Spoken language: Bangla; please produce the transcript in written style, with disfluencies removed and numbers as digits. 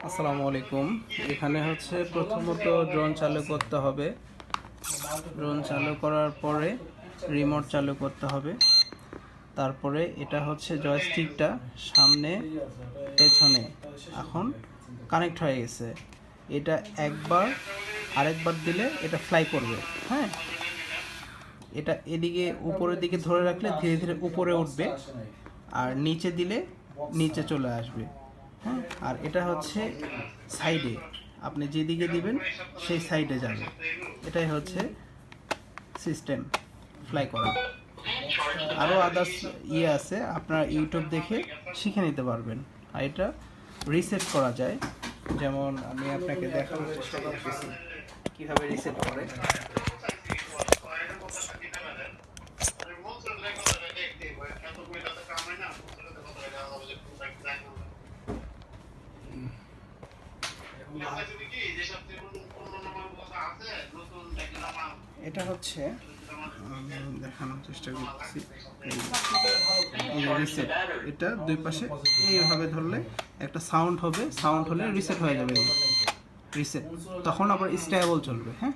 আসসালামু আলাইকুম। এখানে হচ্ছে প্রথমত ড্রোন চালু করতে হবে। ড্রোন চালু করার পরে রিমোট চালু করতে হবে। তারপরে এটা হচ্ছে জয়স্টিকটা সামনে পেছনে এখন কানেক্ট হয়ে গেছে। এটা একবার আরেকবার দিলে এটা ফ্লাই করবে। হ্যাঁ, এটা এদিকে উপরের দিকে ধরে রাখলে ধীরে ধীরে উপরে উঠবে, আর নিচে দিলে নিচে চলে আসবে। হ্যাঁ, আর এটা হচ্ছে সাইডে, আপনি যেদিকে দিবেন সেই সাইডে যাবে। এটাই হচ্ছে সিস্টেম ফ্লাই করা। আরও আদার্স আছে, আপনারা ইউটিউব দেখে শিখে নিতে পারবেন। আর এটা রিসেট করা যায়, যেমন আমি আপনাকে দেখানোর চেষ্টা করতেছি কীভাবে রিসেট করে। এটা হচ্ছে দেখানোর চেষ্টা করতেছি। রিসেট, এটা দুই পাশে এইভাবে ধরলে একটা সাউন্ড হবে, সাউন্ড হলে রিসেট হয়ে যাবে। রিসেট তখন আবার স্টেবল চলবে। হ্যাঁ,